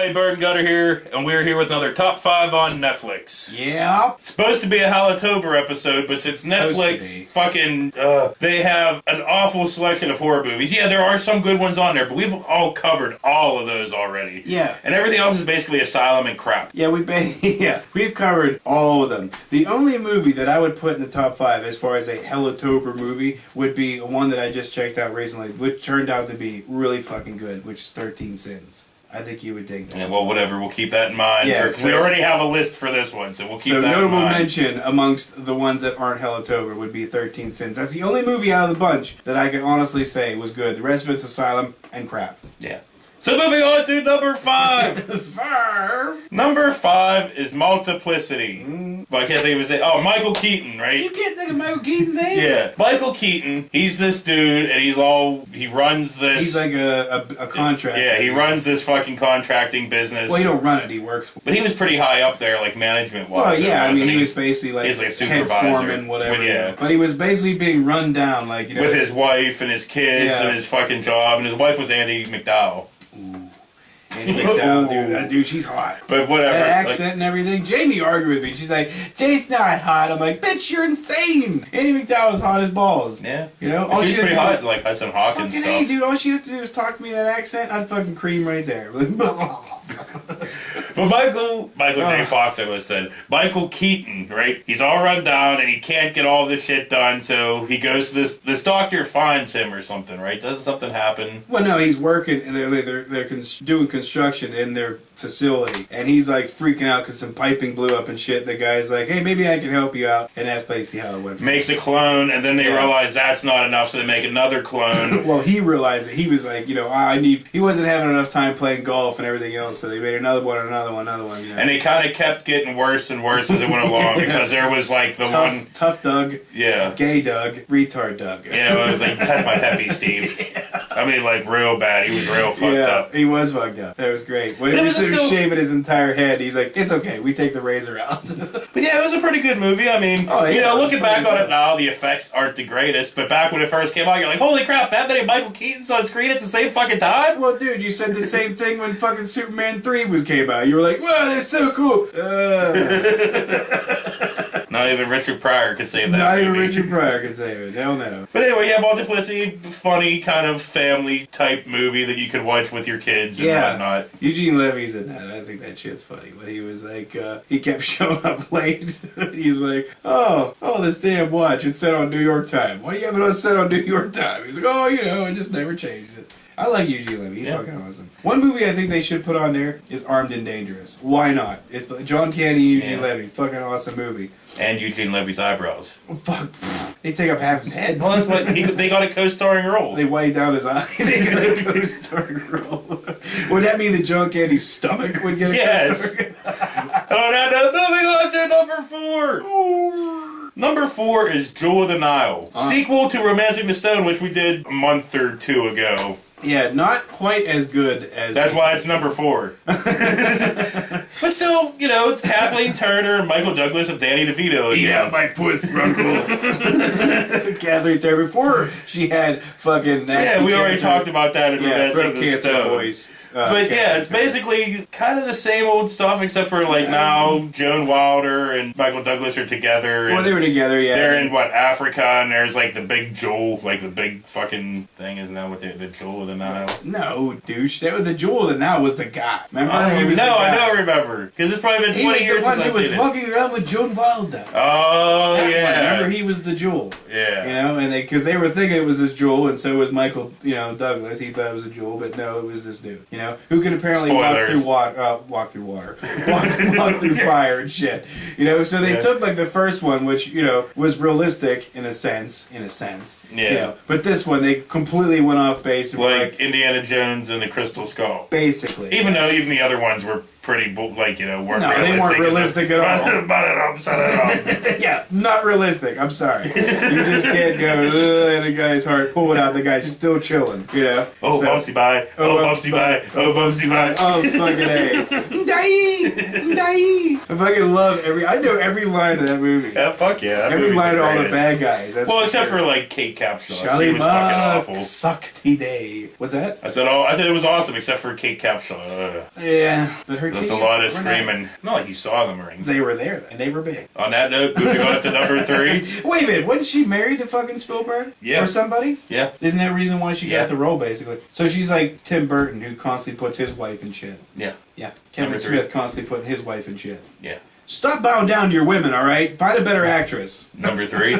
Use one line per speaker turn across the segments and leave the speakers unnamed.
everybody, Bird and Gutter here, and we're here with another Top 5 on Netflix.
Yeah.
It's supposed to be a Halloween episode, but since Netflix they have an awful selection of horror movies. Yeah, there are some good ones on there, but we've all covered all of those already.
Yeah.
And everything else is basically asylum and crap.
Yeah, we've covered all of them. The only movie that I would put in the top 5 as far as a Hellatober movie would be one that I just checked out recently, which turned out to be really fucking good, which is 13 Sins. I think you would dig that.
Yeah, well, whatever. We'll keep that in mind.
Yeah,
we already have a list for this one, so we'll keep that in mind.
So notable mention amongst the ones that aren't Hellatober would be 13 Sins. That's the only movie out of the bunch that I can honestly say was good. The rest of it's Asylum and crap.
Yeah. So moving on to number 5. Number 5 is Multiplicity. Well, I can't think of his name. Oh, Michael Keaton, right?
You can't think of Michael Keaton's name?
Yeah. Michael Keaton, he's this dude, and he runs this...
He's like a contractor.
Yeah, he runs this fucking contracting business.
Well, he don't run it, he works for it.
But he was pretty high up there, like, management-wise.
Well, yeah, I mean, he was basically like
a supervisor.
Head foreman, whatever. But he was basically being run down, like, you know...
With his wife and his kids and his fucking job, and his wife was Andie MacDowell.
Ooh. Andie MacDowell, dude. That dude, she's hot.
But whatever.
That accent and everything. Jamie argued with me. She's like, Jay's not hot. I'm like, bitch, you're insane. Andie MacDowell's hot as balls.
Yeah.
You know?
She's pretty hot, like Hudson Hawk and stuff.
Hey, dude, all she had to do was talk to me in that accent. I'd fucking cream right there.
But Michael J. Fox, I almost said, Michael Keaton, right? He's all run down and he can't get all this shit done, so he goes to this doctor finds him or something, right? Doesn't something happen?
Well, no, he's working, and they're doing construction in their facility, and he's like freaking out because some piping blew up and shit. And the guy's like, hey, maybe I can help you out, and that's basically how it went.
Makes a clone, and then they realize that's not enough, so they make another clone.
Well, he realized it. He was like, you know, he wasn't having enough time playing golf and everything else, so they made another one. You know?
And they kind of kept getting worse and worse as it went along because there was like
tough Doug, gay Doug, retard Doug.
Yeah, it was like touch my peppy, Steve. I mean, like real bad. He was real fucked up.
He was fucked up. That was great. When he was shaving his entire head, he's like, "It's okay. We take the razor out."
But yeah, it was a pretty good movie. I mean, looking back on it now, the effects aren't the greatest. But back when it first came out, you're like, "Holy crap! That many Michael Keatons on screen at the same fucking time?"
Well, dude, you said the same thing when fucking Superman 3 came out. You were like, "Wow, they're so cool."
Not even Richard Pryor could save that.
Not even Richard Pryor could save it. Hell no.
But anyway, yeah, Multiplicity, funny kind of family type movie that you could watch with your kids and whatnot.
Eugene Levy's in that. I think that shit's funny. But he was like, he kept showing up late. He's like, oh, this damn watch. It's set on New York time. Why do you have it set on New York time? He's like, oh, I just never changed it. I like Eugene Levy. He's fucking awesome. One movie I think they should put on there is Armed and Dangerous. Why not? It's John Candy and Eugene Levy. Fucking awesome movie.
And Eugene Levy's eyebrows.
Oh, fuck. They take up half his head.
Well, that's what they got a co-starring role.
They weigh down his eye. They got a co-starring role. Would that mean that John Candy's stomach would get a co-starring?
Moving on to number 4. Number 4 is Jewel of the Nile. Sequel to Romancing the Stone, which we did a month or 2 ago.
Yeah, not quite as good as...
That's why it's number 4. But still, it's Kathleen Turner and Michael Douglas and Danny DeVito again.
Yeah, my puss, Runkle. Kathleen Turner, before she had fucking...
Yeah, we already talked about that in Romancing the Stone.
Voice.
But yeah, it's basically kind of the same old stuff, except for now Joan Wilder and Michael Douglas are together.
Well, they were together, yeah.
They're in Africa, and there's the big jewel, the big fucking thing. Isn't that what the Jewel of the Nile?
No, douche. That was the Jewel of the Nile was the guy. Remember?
I don't remember because it's probably been 20 years since I've seen it.
He was walking around with Joan Wilder.
Oh yeah.
Remember, he was the Jewel.
Yeah.
And because they were thinking it was this Jewel, and so was Michael, Douglas. He thought it was a Jewel, but no, it was this dude. Who could apparently walk through fire and shit. So they took the first one, which was realistic in a sense.
Yeah.
But this one they completely went off base. And
Indiana Jones and the Crystal Skull.
Basically.
Even though the other ones were pretty, weren't realistic.
No, they weren't realistic at all. Yeah, not realistic. I'm sorry. You just can't go in a guy's heart, pull it out, the guy's still chilling,
Oh, Bubsy bye. Oh, Bubsy bye. Oh, Bubsy bye.
Oh, fucking A. Die! I fucking love I know every line of that movie.
Yeah, fuck yeah. That
Every
movie's
line
the
of all the
greatest.
bad guys. That's
Well,
for
except
sure.
for like Kate Capshaw.
Charlie
She was fucking awful.
Suckty day. What's that?
I said it was awesome except for Kate Capshaw.
Yeah, but her
There's
titties
a lot of
were
screaming.
nice.
Not like you saw them ring.
They were there, and they were big.
On that note, moving on to number 3.
Wait a minute, wasn't she married to fucking Spielberg?
Yeah.
Or somebody?
Yeah.
Isn't that the reason why she
Yeah.
got the role, basically? So she's like Tim Burton, who constantly puts his wife in shit.
Yeah.
Yeah. Kevin
Number 3.
Smith constantly putting his wife in shit.
Yeah.
Stop bowing down to your women, alright? Find a better actress.
Number 3.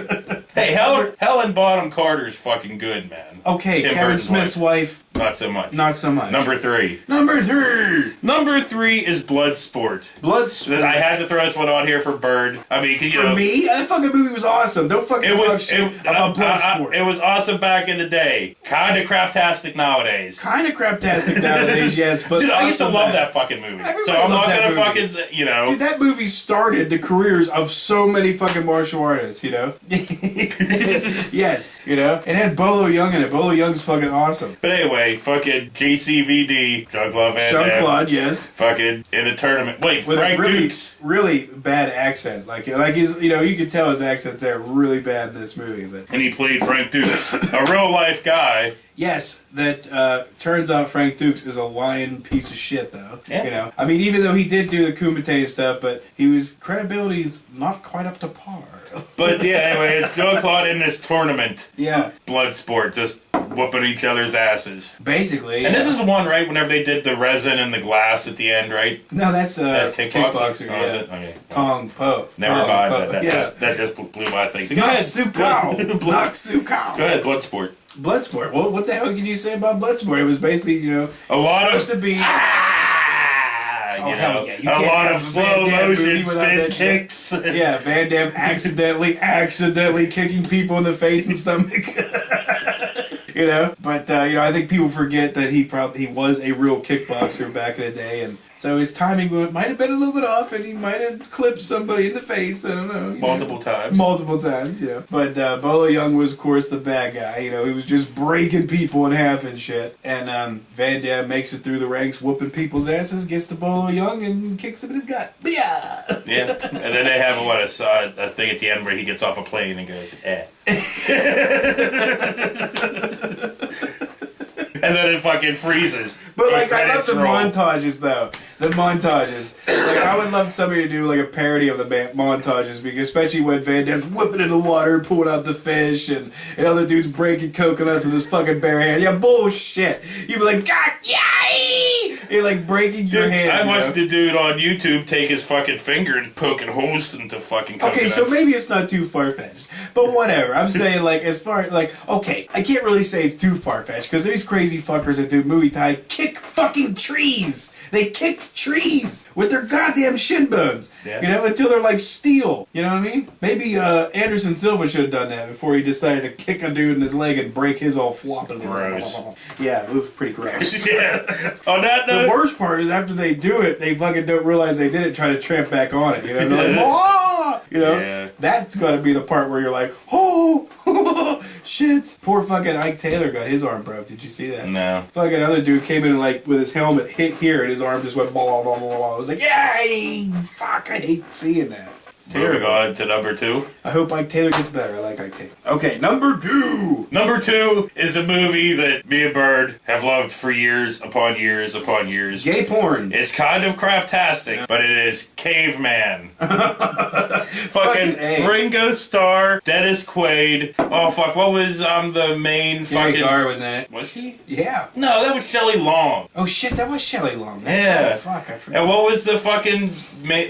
Hey, Helen Bonham Carter's fucking good, man.
Okay,
Tim
Kevin
Burton's
Smith's wife,
Not so much.
not so much.
Number 3.
Number 3!
Number 3 is Bloodsport.
Bloodsport.
I had to throw this one on here for Bird. I mean, you
For
know,
me? That fucking movie was awesome. Don't fucking
it
talk
was
shit about Bloodsport.
it was awesome back in the day. Kind of craptastic nowadays.
Kind of craptastic nowadays, yes, but
Dude, I used to
awesome
love
then.
that fucking movie.
Everybody
So I'm not
loved that
gonna
movie.
fucking, you know.
Dude, that movie started the careers of so many fucking martial artists, you know? Yes, you know? It had Bolo Young in it. Bolo Young's fucking awesome.
But anyway, fucking JCVD, Jean-Claude Van Damme,
Jean-Claude, yes.
fucking in the tournament. Wait,
With
Frank
a really,
Dukes.
really bad accent. Like his, you know, you could tell his accent's there really bad in this movie. But
And he played Frank Dukes, a real life guy.
yes, that turns out Frank Dukes is a lying piece of shit, though.
Yeah.
You know, I mean, even though he did do the Kumite and stuff, but credibility's not quite up to par.
But yeah, anyway, it's Jean-Claude in this tournament.
Yeah,
Bloodsport, just whooping each other's asses.
basically.
And
yeah.
this is the one, right, whenever they did the resin and the glass at the end, right?
No, that's
That's
kickboxing.
Oh, is
Yeah.
it? Okay.
Tong Po.
Never
Tong
mind.
Po.
That just blew my thing. So go ahead.
Naksukao.
Go
Naksukao.
ahead, Bloodsport.
Bloodsport. Well, what the hell can you say about Bloodsport? It was basically, you know,
A lot of...
supposed to be.
You know,
hell yeah. You
a
can't
lot
have
of
a
slow
Van Damme movie
motion
without
spin
that shit.
kicks.
Yeah, Van Damme accidentally kicking people in the face and stomach. You know, but you know, I think people forget that he was a real kickboxer back in the day, and so his timing might have been a little bit off, and he might have clipped somebody in the face. I don't know.
Multiple times.
Multiple times, you know. But Bolo Young was, of course, the bad guy. You know, he was just breaking people in half and shit. And Van Damme makes it through the ranks, whooping people's asses, gets to Bolo Young, and kicks him in his gut. Yeah.
Yeah. And then they have a thing at the end where he gets off a plane and goes, eh. And then it fucking freezes.
But like, I love
Credits
the
roll.
montages though. The montages. Like, I would love somebody to do like a parody of the montages, because especially when Van Damme's whipping in the water, pulling out the fish, and other dudes breaking coconuts with his fucking bare hand. Yeah, bullshit. You'd be like, God, yay! You're like breaking your
Dude,
hand.
I
you know?
watched the dude on YouTube take his fucking finger and poking holes into fucking coconuts.
Okay, so maybe it's not too far-fetched. But whatever. I'm saying, like, as far, like, okay, I can't really say it's too far-fetched, because these crazy fuckers that do Muay Thai kick fucking trees. They kick trees with their goddamn shin bones.
Yeah.
You know, until they're like steel. You know what I mean? Maybe Anderson Silva should have done that before he decided to kick a dude in his leg and break his all flopping.
Gross.
Yeah, it was pretty gross.
Yeah. On that
The
note,
worst part is after they do it, they fucking don't realize they did it, try to tramp back on it. You know, they're like, "Ah!" You know,
Yeah.
that's got to be the part where you're like, oh, shit. Poor fucking Ike Taylor got his arm broke. Did you see that?
no.
Fucking other dude came in and like with his helmet hit here and his arm just went blah, blah, blah, blah. I was like, yay! Fuck, I hate seeing that. It's
Moving
terrible.
on to number 2.
I hope Ike Taylor gets better. I like Ike Taylor. Okay, number 2.
Number 2 is a movie that me and Bird have loved for years upon years upon years.
Gay porn.
It's kind of craptastic, but it is Caveman. Fucking
A.
Ringo Starr, Dennis Quaid. Oh fuck, what was the main
Gary
fucking?
Garr was in it.
Was she?
Yeah.
No, that was Shelley Long.
Oh shit, that was Shelley Long. That's
Yeah.
right. Fuck, I forgot.
And what was the fucking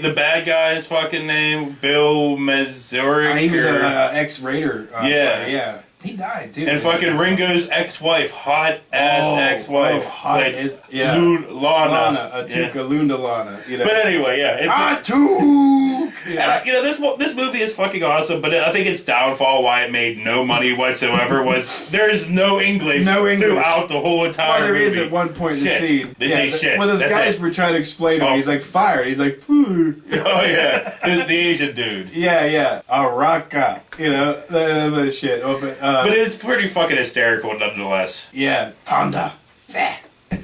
the bad guy's fucking name? Bill Mazurik.
He was
or-
a ex-Raider.
Yeah.
player, yeah. He died, too.
and fucking Ringo's ex-wife, hot ass ex-wife,
hot
played
as, yeah.
Lana.
Lana,
Yeah.
Atuka Lunda Lana. You know.
But anyway, yeah, it's
Atuk!
and you know this movie is fucking awesome, but I think its downfall, why it made no money whatsoever, was there's no English, throughout the whole entire
Well, there
movie.
is at one point in the
Shit.
scene.
They say shit.
When those
That's
guys
it.
were trying to explain to him,
Oh.
he's like, fired. He's like, food.
Oh yeah, the Asian dude.
Yeah. Araka. You know, the shit. Oh,
But it's pretty fucking hysterical nonetheless.
yeah. Tanda. Feh.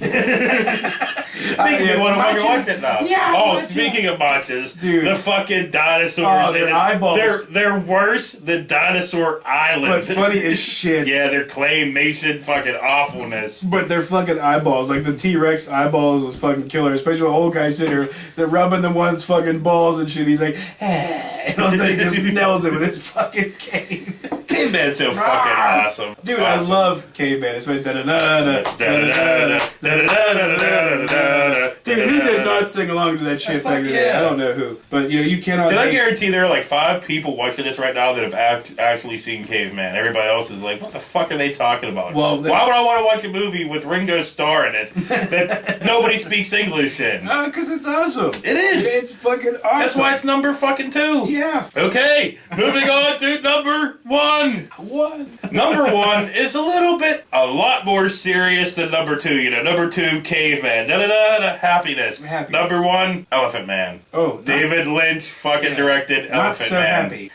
Making me want to watch it now.
Yeah,
oh, speaking of matchas,
dude,
the fucking dinosaurs.
Oh, their eyeballs.
They're worse than Dinosaur Island.
But funny as shit.
Yeah, they're claymation fucking awfulness.
But their fucking eyeballs, like the T-Rex eyeballs was fucking killer. Especially when the old guy sitting there, they're rubbing the one's fucking balls and shit. He's like, and all of a sudden he just nails it with his fucking cane.
Caveman's so fucking awesome.
Dude,
awesome.
I love Caveman. It's been da-da-da-da, dude, who did not sing along to that shit back in the day? I don't know who. But, you know, you cannot...
Did I guarantee there are like 5 people watching this right now that have actually seen Caveman. Everybody else is like, what the fuck are they talking about?
Well,
why would I want to watch a movie with Ringo Starr in it that nobody speaks English in?
Because it's awesome.
It is.
It's fucking awesome.
That's why it's number fucking 2.
Yeah.
Okay, moving on to number 1. Number 1 is a lot more serious than number 2. You know, number 2, Caveman. Happiness. Number 1, Elephant Man.
Oh,
David Lynch fucking directed Elephant Man.
Happy.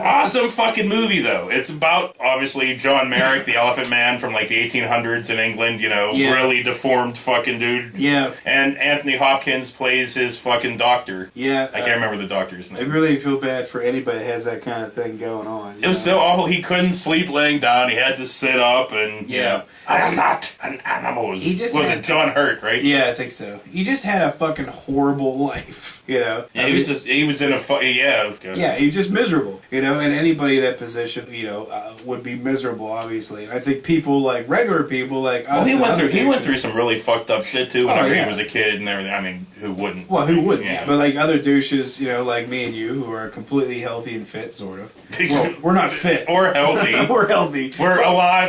Awesome fucking movie though. It's about obviously John Merrick, the Elephant Man from like the 1800s in England. You know, really deformed fucking dude.
Yeah.
And Anthony Hopkins plays his fucking doctor.
Yeah.
I can't remember the doctor's name.
I really feel bad for anybody that has that kind of thing going on.
It was so awful. He couldn't sleep laying down. He had to sit up and you know, I am not an animal. Was it John Hurt, right?
Yeah, I think so. He just had a fucking horrible life, you know.
Yeah, he was in a yeah,
he was just miserable, you know. And anybody in that position, you know, would be miserable, obviously. And I think people like regular people like us.
Well, he went through some really fucked up shit too whenever he was a kid and everything. I mean, who wouldn't?
Well, who wouldn't? Yeah. But like other douches, you know, like me and you, who are completely healthy and fit, sort of. Well, we're not fit
or healthy.
We're healthy.
We're alive.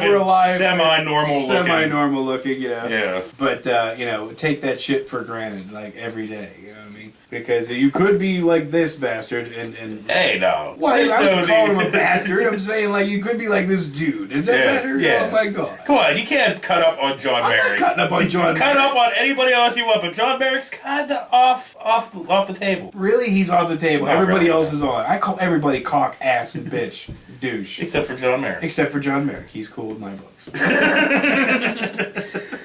Semi-normal
looking, you know.
Yeah.
But you know, take that shit for granted, like every day. You know what I mean? Because you could be like this bastard, and
hey, no.
Well, I was calling him a bastard. I'm saying like you could be like this dude. Is that better?
Yeah.
Oh my god!
Come on, you can't cut up on John Merrick.
I'm not cutting up on John Merrick.
Cut up on anybody else you want, but John Merrick's kind of off the table.
Really, he's off the table.
Not
everybody
really,
else is on. I call everybody cock, ass, and bitch. Douche.
Except for John Merrick.
Except for John Merrick. He's cool with my books.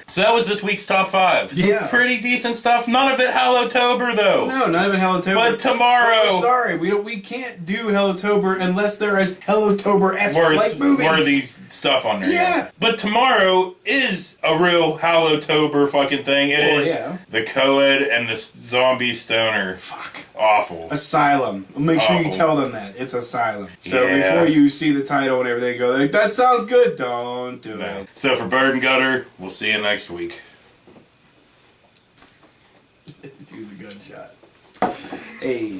So that was this week's top 5.
Yeah.
Pretty decent stuff. None of it Hallowtober, though.
No, none of it Hallowtober.
But tomorrow...
Oh, sorry, we can't do Hallowtober unless there is Hallowtober-esque like movies.
Worthy stuff on there.
Yeah.
But tomorrow is a real Hallowtober fucking thing. It is the co-ed and the zombie stoner.
Fuck.
Awful.
Asylum. Make sure you tell them that. It's Asylum. So
Yeah.
before you see the title and everything, go like, that sounds good. Don't do it.
So for Bird and Gutter, we'll see you next week.
Do the gunshot. Hey.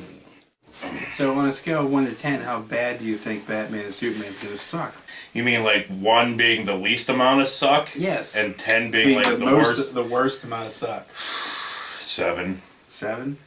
So on a scale of 1 to 10, how bad do you think Batman and Superman's gonna suck?
You mean like 1 being the least amount of suck?
Yes.
And 10 being like the worst?
The worst amount of suck.
7.
7?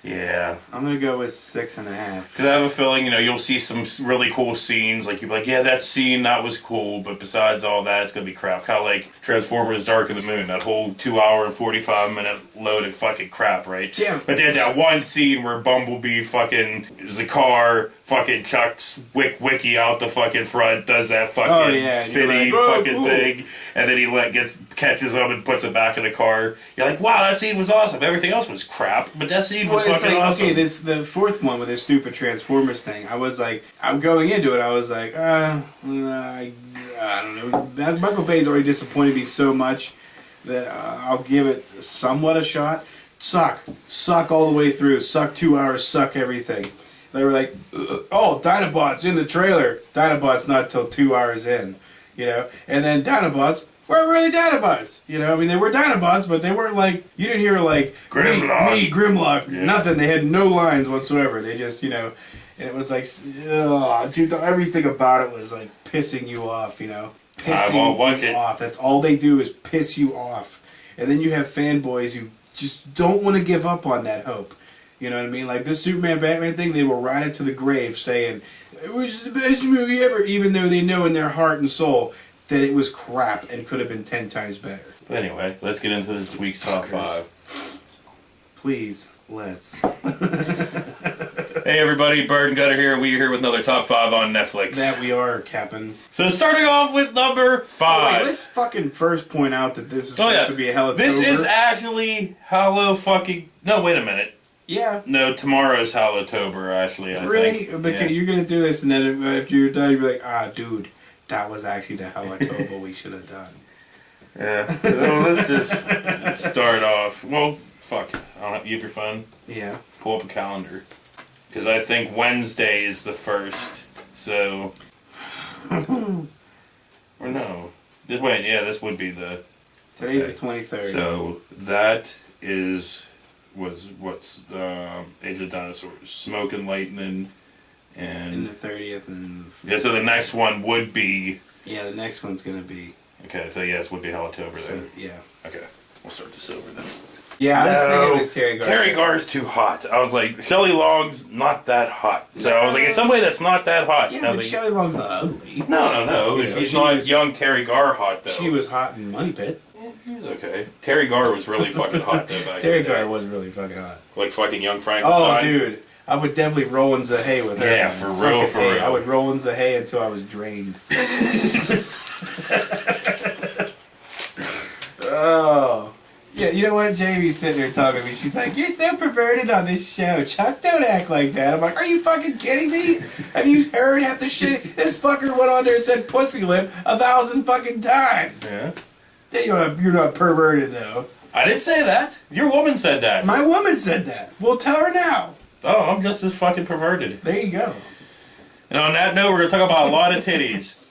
Yeah.
I'm gonna go with 6.5.
Because I have a feeling, you know, you'll see some really cool scenes. Like, you'll be like, yeah, that scene, that was cool. But besides all that, it's going to be crap. Kind of like Transformers Dark of the Moon. That whole 2 hour and 45 minute load of fucking crap, right?
Yeah.
But then that one scene where Bumblebee fucking Zakar fucking chucks Wiki out the fucking front, does that fucking spinny fucking thing. And then he catches him and puts it back in the car. You're like, wow, that scene was awesome. Everything else was crap. But that scene was fucking awesome.
Okay, the fourth one with this stupid Transformers thing, I was like, I'm going into it, I was like, I don't know. Michael Bay's already disappointed me so much that I'll give it somewhat a shot. Suck all the way through. Suck 2 hours. Suck everything. They were like, oh, Dinobots in the trailer. Dinobots not till 2 hours in, you know. And then Dinobots weren't really Dinobots, you know. I mean, they were Dinobots, but they weren't like, you didn't hear like me, Grimlock, nothing. They had no lines whatsoever. They just, you know, and it was like, dude, everything about it was like pissing you off, you know. Pissing you off. That's all they do is piss you off. And then you have fanboys who just don't want to give up on that hope. You know what I mean? Like this Superman Batman thing, they will ride it to the grave saying, it was the best movie ever, even though they know in their heart and soul that it was crap and could have been 10 times better.
But anyway, let's get into this week's top 5.
Please, let's.
Hey everybody, Bird and Gutter here, and we're here with another Top 5 on Netflix.
That we are, Captain.
So starting off with number 5.
Oh, wait, let's fucking first point out that this is supposed to be a Halloween.
This is actually Hallow fucking... No, wait a minute.
Yeah.
No, tomorrow's Hallowtober, actually, I think.
Really? Because you're going to do this, and then after you're done, you'll be like, dude, that was actually the Hallowtober we should have done.
Yeah. Well, let's just start off. Well, fuck. You have your phone?
Yeah.
Pull up a calendar. Because I think Wednesday is the 1st. So... or no. Wait, yeah, this would be the...
Today's the 23rd.
So, that is... What's Age of Dinosaurs? Smoke and Lightning, and
the 30th, and...
Yeah, so the next one would be...
Yeah, the next one's gonna be...
Okay, so yes, would be Hallowtober
so,
then.
Yeah.
Okay, we'll start this over then.
Yeah, I was thinking it was Terry Garr.
Terry Garr's too hot. I was like, Shelley Long's not that hot. So I was like, it's somebody that's not that hot.
Yeah, but like, Shelley Long's not ugly.
No. She's not young Terry Garr hot, though.
She was hot in Money Pit.
Yeah, he's okay. Terry Garr was really fucking hot, though, back
Terry
in the day.
Garr was really fucking hot.
Like fucking young Frankenstein.
Oh, dude. I would definitely roll in Zahay with her.
Yeah, for real.
I would roll in Zahay until I was drained. Oh. Yeah, you know what? Jamie's sitting there talking to me. She's like, "You're so perverted on this show. Chuck, don't act like that." I'm like, "Are you fucking kidding me? Have you heard half the shit? This fucker went on there and said pussy lip 1,000 fucking times."
Yeah.
You're not perverted, though.
I didn't say that. Your woman said that.
My woman said that. Well, tell her now.
Oh, I'm just as fucking perverted.
There you go.
And on that note, we're going to talk about a lot of titties.